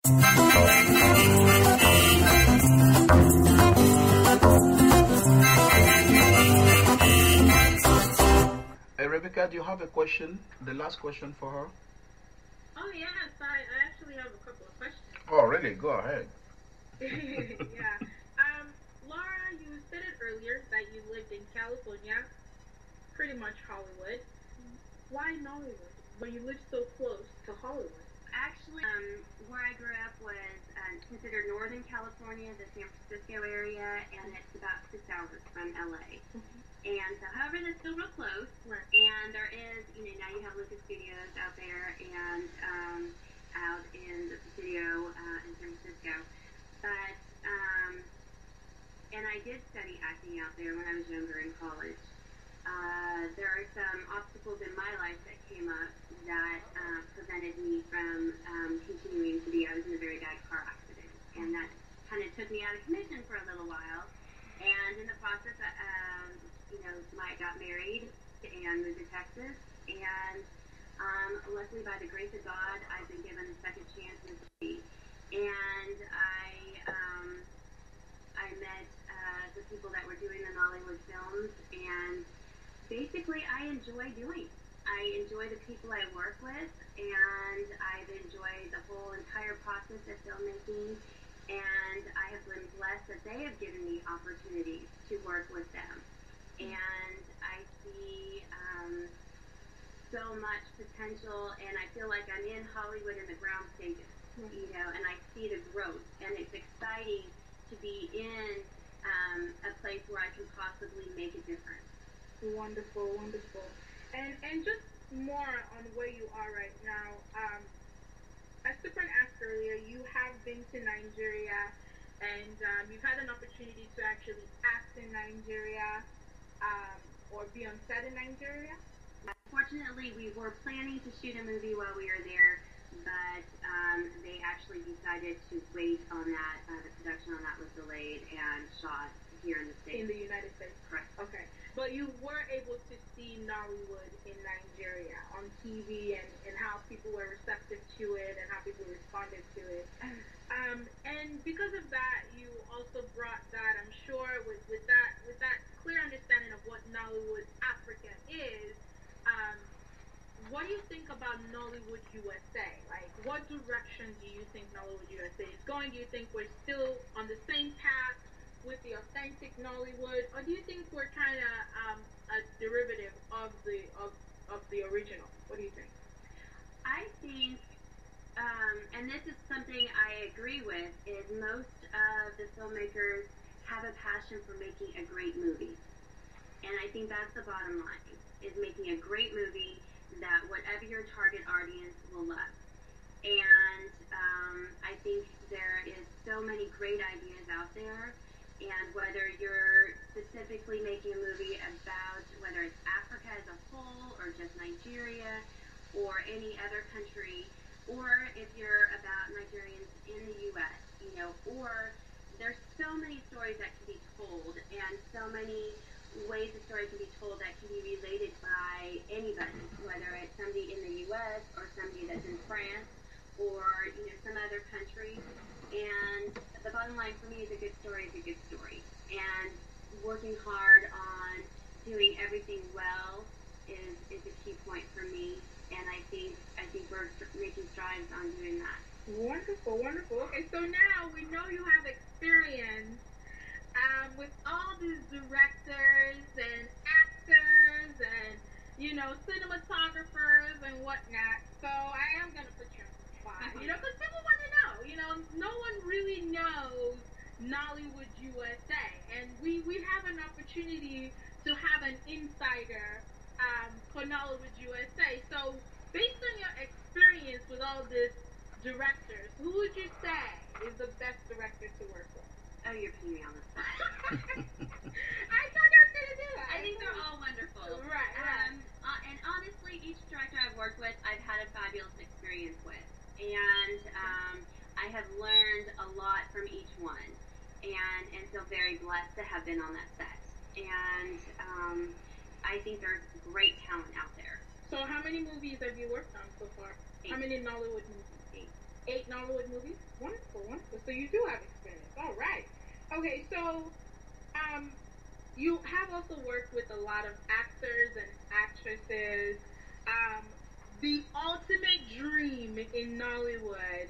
Hey, Rebecca, do you have a question? The last question for her? Oh, yes. I actually have a couple of questions. Oh, really? Go ahead. Yeah. Laura, you stated earlier that you lived in California, pretty much Hollywood. Why Nollywood when you live so close to Hollywood? Actually, where I grew up was considered Northern California, the San Francisco area, and it's about 6 hours from LA. And so, however, that's still real close. Right. And there is, now you have Lucas Studios out there and out in the Presidio in San Francisco. But, and I did study acting out there when I was younger in college. There are some obstacles in my life that came up that prevented me from continuing to be. I was in a very bad car accident, and that kind of took me out of commission for a little while. And in the process, I got married and moved to Texas. And luckily, by the grace of God, I've been given a second chance in the city. And I met the people that were doing the Nollywood films, and basically, I enjoy doing it. I enjoy the people I work with, and I've enjoyed the whole entire process of filmmaking, and I have been blessed that they have given me opportunities to work with them. And I see so much potential, and I feel like I'm in Hollywood in the ground stages, and I see the growth, and it's exciting to be in a place where I can possibly make a difference. Wonderful, wonderful. And just more on where you are right now. As Stephen asked earlier, you have been to Nigeria, and you've had an opportunity to actually act in Nigeria, or be on set in Nigeria. Fortunately, we were planning to shoot a movie while we were there, but they actually decided to wait on that. The production on that was delayed and shot here in the States. In the United States? Correct. Okay. But you were able to see Nollywood in Nigeria on TV, and how people were receptive to it and how people responded to it. And because of that, you also brought that, I'm sure, with that clear understanding of what Nollywood Africa is. What do you think about Nollywood USA? Like, what direction do you think Nollywood USA is going? Do you think we're still on the same path with the authentic Nollywood, or do you think we're kind of a derivative of the original? What do you think? I think, and this is something I agree with, is most of the filmmakers have a passion for making a great movie. And I think that's the bottom line, is making a great movie that whatever your target audience will love. And I think there is so many great ideas out there, and whether you're specifically making a movie about whether it's Africa as a whole, or just Nigeria, or any other country, or if you're about Nigerians in the U.S., or there's so many stories that can be told, and so many ways the story can be told that can be related by anybody, whether it's somebody in the U.S. or somebody that's in France or some other country. And the bottom line for me is a good story is a good story. And working hard on doing everything well is a key point for me. And I think we're making strides on doing that. Wonderful, wonderful. Okay, so now we know you have experience with all these directors and actors and cinematographers and whatnot. So I am gonna put you on the spot, because people want to know. No one really knows Nollywood USA, and we have an opportunity to have an insider for Nollywood USA. So based on your experience with all these directors, who would you say is the best director to work with? Oh, you're putting me on the spot. I thought I was going to do that. I think they're all wonderful. Right. And honestly, each director I've worked with, I've had a fabulous experience with. And I have learned a lot from each one. And feel very blessed to have been on that set. And I think there's great talent out there. So how many movies have you worked on so far? 8. How many Nollywood movies? 8. 8 Nollywood movies. Wonderful, wonderful. So you do have experience. All right. Okay, so um, you have also worked with a lot of actors and actresses. Um, the ultimate dream in Nollywood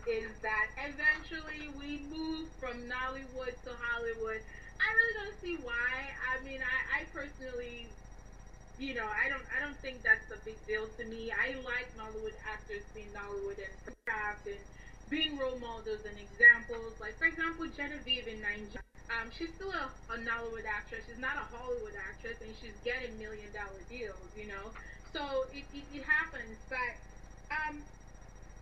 is that eventually we move from Nollywood to Hollywood. I really don't see why. I mean, I personally, I don't think that's a big deal to me. I like Nollywood actors being Nollywood and craft and being role models and examples. Like, for example, Genevieve in Nigeria. She's still a Nollywood actress. She's not a Hollywood actress, and she's getting $1 million deals. So it happens. But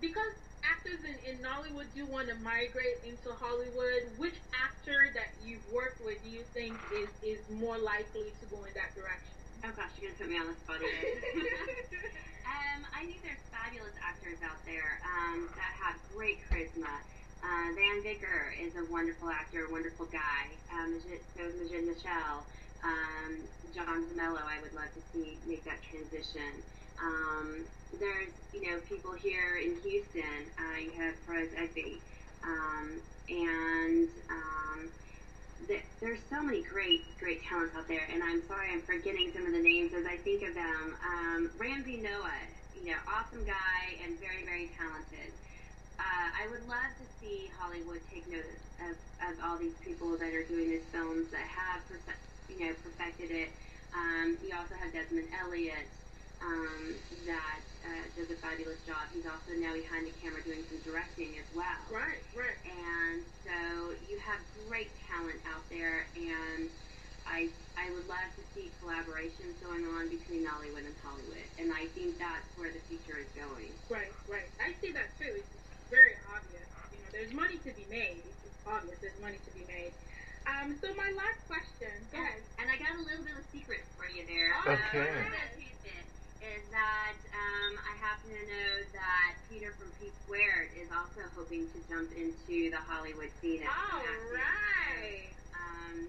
because actors in Nollywood do want to migrate into Hollywood, which actor that you've worked with do you think is more likely to go in that direction? Oh gosh, you're gonna put me on the spot again. I think there's fabulous actors out there that have great charisma. Van Vicker is a wonderful actor, a wonderful guy. So is Majid Michelle. John Zamello, I would love to see make that transition. There's, people here in Houston. You have Perez Egby. There's so many great talents out there, and I'm sorry I'm forgetting some of the names as I think of them. Ramsey Noah, awesome guy and very, very talented. I would love to see Hollywood take notice of all these people that are doing these films that have perfected it. You also have Desmond Elliott that does a fabulous job. He's also now behind the camera doing some directing as well. Right. And so you have great talent out there, and I would love to see collaborations going on between Nollywood and Hollywood, and I think that's where the future is going. Right. I see that too. It's very obvious. There's money to be made. It's obvious there's money to be made. So my last question, go ahead. And I got a little bit of secret for you there. Okay. Is that I happen to know that Peter from P Squared is also hoping to jump into the Hollywood scene. All right.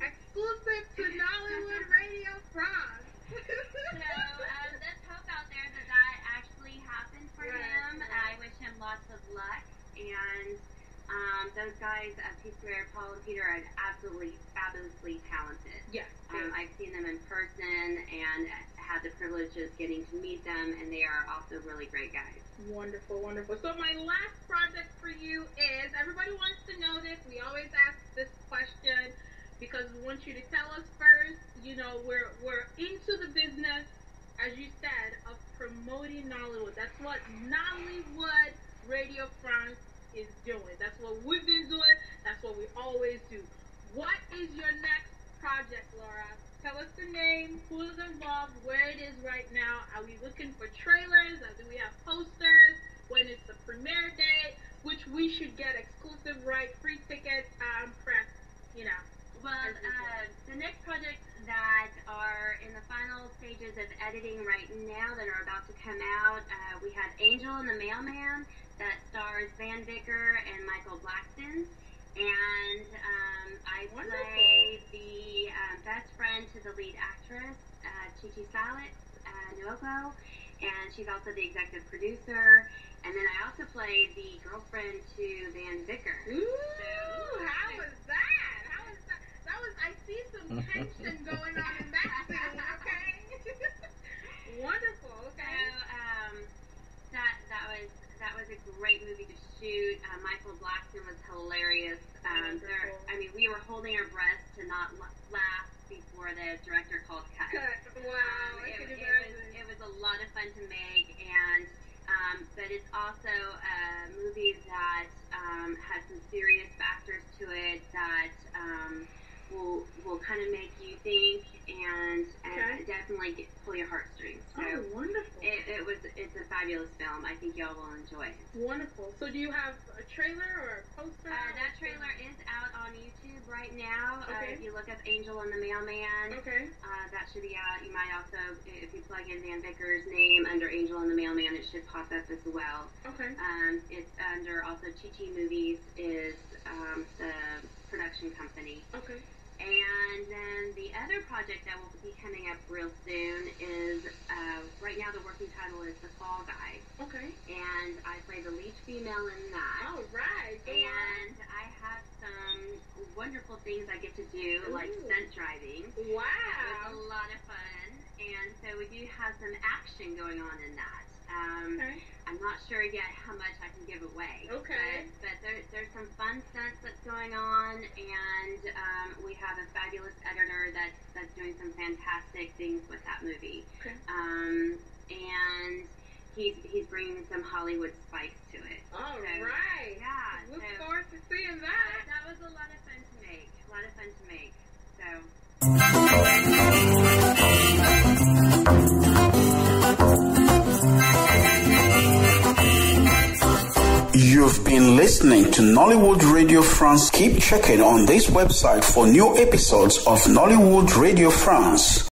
Exclusive to Nollywood Radio France. Let's hope out there that actually happens for him. I wish him lots of luck. And those guys at P Squared, Paul and Peter, are absolutely fabulously talented. Yes. I've seen them in person and had the privilege of getting to meet them, and they are also really great guys. Wonderful. So my last project for you is, everybody wants to know this. We always ask this question because we want you to tell us first. We're into the business, as you said, of promoting Nollywood. That's what Nollywood Radio France is doing. That's what we've been doing. That's what we always do. What is your next project, Laura? Tell us the name, who's involved, where it is right now. Are we looking for trailers? Do we have posters? When is the premiere date? Which we should get exclusive, free tickets, press, Well, the next projects that are in the final stages of editing right now that are about to come out, we have Angel and the Mailman that stars Van Vicker and Michael Blackson. And I play the best friend to the lead actress, Chichi Salix Nuovo, and she's also the executive producer. And then I also play the girlfriend to Van Vicker. Ooh, how was that? I see some tension going on in that scene, okay? Wonderful, okay. So, that was a great movie to shoot. Michael Blackson was hilarious. We were holding our breath to not laugh before the director called cut. Wow, it was a lot of fun to make, and but it's also a movie that has some serious factors to it that will kind of make you think and definitely pull your heartstrings. So wonderful. It's a fabulous film. I think y'all will enjoy it. Wonderful. So do you have a trailer or a poster? That trailer is out on YouTube right now. Okay. If you look up Angel and the Mailman, that should be out. You might also, if you plug in Van Vicker's name under Angel and the Mailman, it should pop up as well. Okay. It's under also Chi Chi Movies is the production company. Okay. And then the other project that will be coming up real soon is, right now the working title is The Fall Guy. Okay. And I play the lead female in that. All right. And I have some wonderful things I get to do, like stunt driving. Wow. It's a lot of fun. And so we do have some action going on in that. Okay. I'm not sure yet how much I can give away. Okay. But there's some fun stunts that's going on, and we have a fabulous editor that's doing some fantastic things with that movie. Okay. And he's bringing some Hollywood spice to it. All right. Yeah. Look forward to seeing that. That was a lot of fun to make. So. You've been listening to Nollywood Radio France. Keep checking on this website for new episodes of Nollywood Radio France.